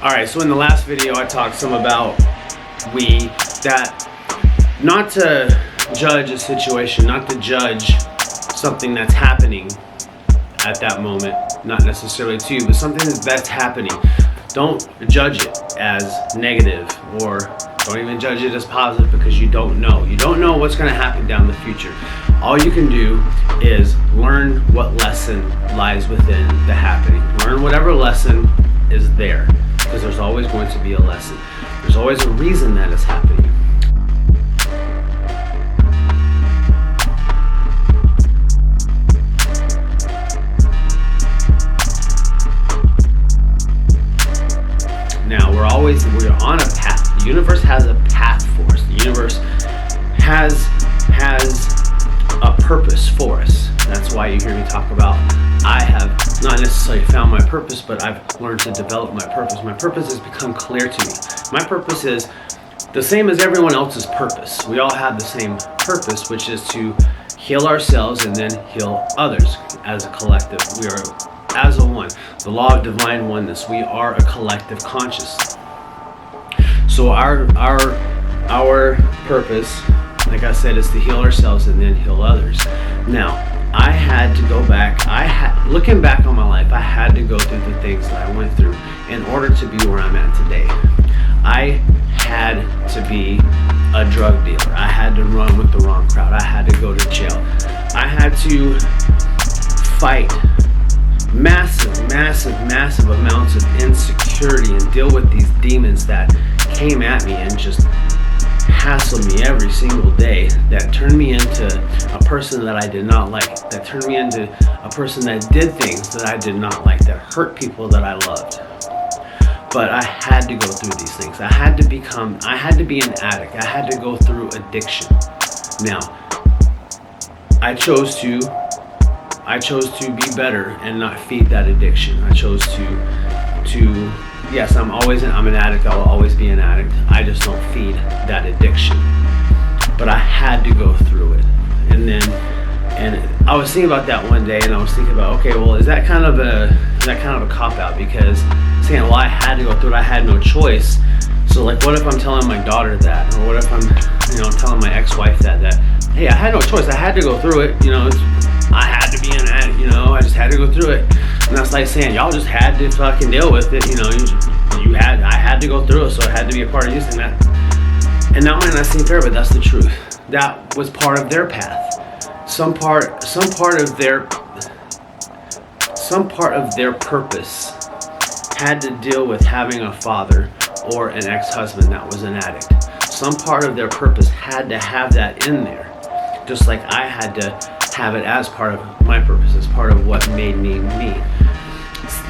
Alright, so in the last video I talked some about that not to judge a situation, not to judge something that's happening at that moment, not necessarily to you, but something that's happening. Don't judge it as negative, or don't even judge it as positive, because you don't know. You don't know what's going to happen down the future. All you can do is learn what lesson lies within the happening. Learn whatever lesson is there, because there's always going to be a lesson. There's always a reason that is happening. Now, we're on a path. The universe has a path for us. The universe has a purpose for us. That's why you hear me talk about, I have not necessarily found my purpose, but I've learned to develop my purpose. My purpose has become clear to me. My purpose is the same as everyone else's purpose. We all have the same purpose, which is to heal ourselves and then heal others as a collective. We are as a one. The law of divine oneness. We are a collective conscious. So our purpose, like I said, is to heal ourselves and then heal others. Now, I had to go back. Looking back on my life, I had to go through the things that I went through in order to be where I'm at today. I had to be a drug dealer. I had to run with the wrong crowd. I had to go to jail. I had to fight massive amounts of insecurity and deal with these demons that came at me and just hassled me every single day, that turned me into a person that I did not like, that turned me into a person that did things that I did not like, that hurt people that I loved. But I had to go through these things. I had to be an addict. I had to go through addiction. Now, I chose to be better and not feed that addiction. I chose to yes, I'm an addict. I will always be an addict. I just don't feed that addiction. But I had to go through it. And I was thinking about that one day, and I was thinking about, okay, well, is that kind of a cop-out? Because saying, well, I had to go through it, I had no choice. So like, what if I'm telling my daughter that? Or what if I'm telling my ex-wife that hey, I had no choice, I had to go through it, I had to be an addict, I just had to go through it. And that's like saying, y'all just had to fucking deal with it, I had to go through it, so I had to be a part of using that. And that might not seem fair, but that's the truth. That was part of their path. Some part of their purpose had to deal with having a father or an ex-husband that was an addict. Some part of their purpose had to have that in there. Just like I had to have it as part of my purpose, as part of what made me me.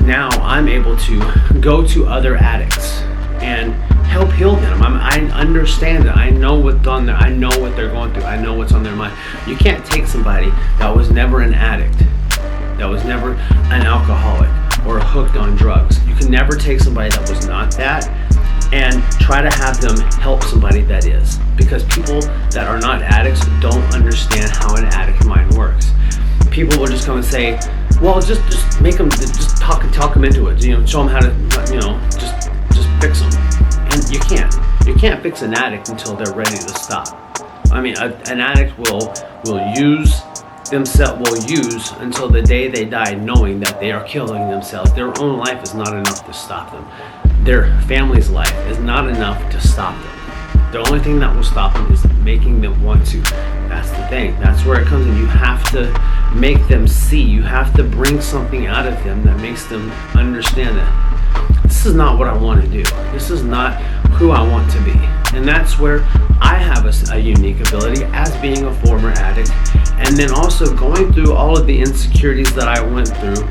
Now I'm able to go to other addicts and help heal them. I understand it. I know what's on there. I know what they're going through. I know what's on their mind. You can't take somebody that was never an addict, that was never an alcoholic or hooked on drugs. You can never take somebody that was not that and try to have them help somebody that is. Because people that are not addicts don't understand how an addict mind works. People will just come and say, well, just make them, just talk them into it. Show them how to, just fix them. And you can't fix an addict until they're ready to stop. An addict will use until the day they die, knowing that they are killing themselves. Their own life is not enough to stop them. Their family's life is not enough to stop them. The only thing that will stop them is making them want to. That's the thing. That's where it comes in. You have to make them see. You have to bring something out of them that makes them understand that this is not what I want to do. This is not who I want to be. And that's where I have a unique ability as being a former addict, and then also going through all of the insecurities that I went through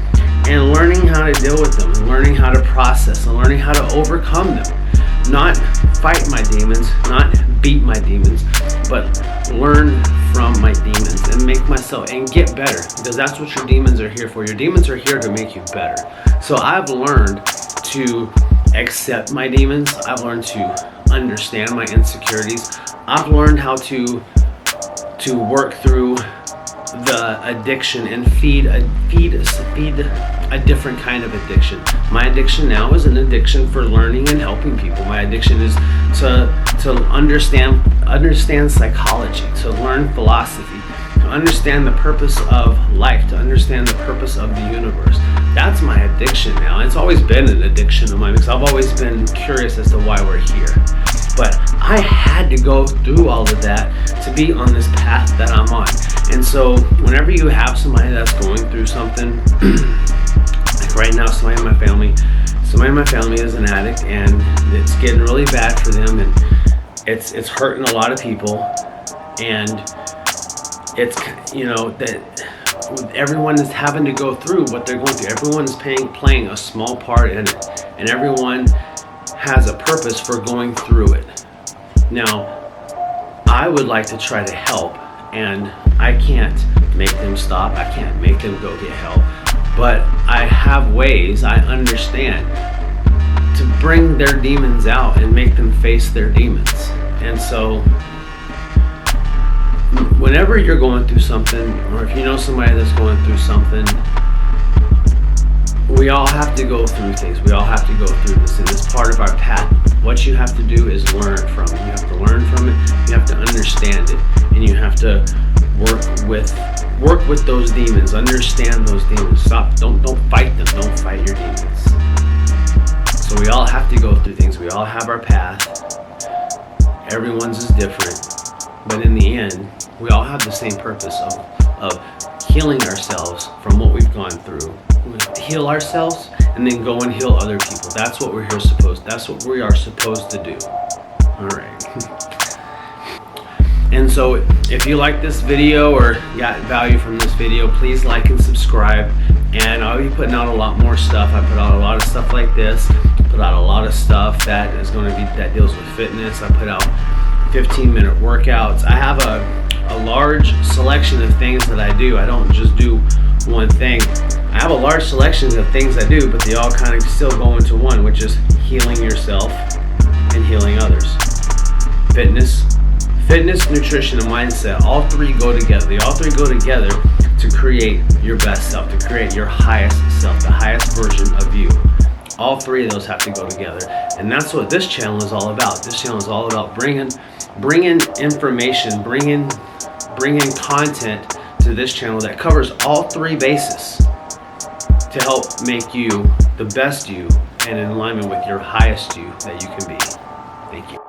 and learning how to deal with them, and learning how to process, and learning how to overcome them. Not fight my demons, not beat my demons, but learn from my demons and make myself and get better, because that's what your demons are here for. Your demons are here to make you better. So I've learned to accept my demons. I've learned to understand my insecurities. I've learned how to work through the addiction and feed a different kind of addiction. My addiction now is an addiction for learning and helping people. My addiction is to understand psychology, to learn philosophy, to understand the purpose of life, to understand the purpose of the universe. That's my addiction now. It's always been an addiction of mine because I've always been curious as to why we're here. But I had to go through all of that to be on this path that I'm on. And so whenever you have somebody that's going through something, like right now, somebody in my family is an addict, and it's getting really bad for them, and it's hurting a lot of people, and it's, you know, that everyone is having to go through what they're going through. Everyone is playing a small part in it, and everyone has a purpose for going through it. Now, I would like to try to help, and I can't make them stop. I can't make them go get help, but I have ways, I understand, to bring their demons out and make them face their demons. And so whenever you're going through something, or if you know somebody that's going through something, we all have to go through things. We all have to go through this, and it's part of our path. What you have to do is learn from it. You have to learn from it. You have to understand it, and you have to work with those demons. Understand those demons. Stop. Don't fight them. Don't fight your demons. So we all have to go through things. We all have our path. Everyone's is different, but in the end, we all have the same purpose of healing ourselves from what we've gone through. Heal ourselves and then go and heal other people. That's what that's what we are supposed to do. All right. And so if you like this video or got value from this video, please like and subscribe. And I'll be putting out a lot more stuff. I put out a lot of stuff like this. Put out a lot of stuff that deals with fitness. I put out 15-minute workouts. I have a large selection of things that I do. I don't just do one thing. I have a large selection of things I do, but they all kind of still go into one, which is healing yourself and healing others. Fitness, nutrition, and mindset, all three go together. They all three go together to create your best self, to create your highest self, the highest version of you. All three of those have to go together. And that's what this channel is all about. This channel is all about bringing information, bringing content to this channel that covers all three bases to help make you the best you and in alignment with your highest you that you can be. Thank you.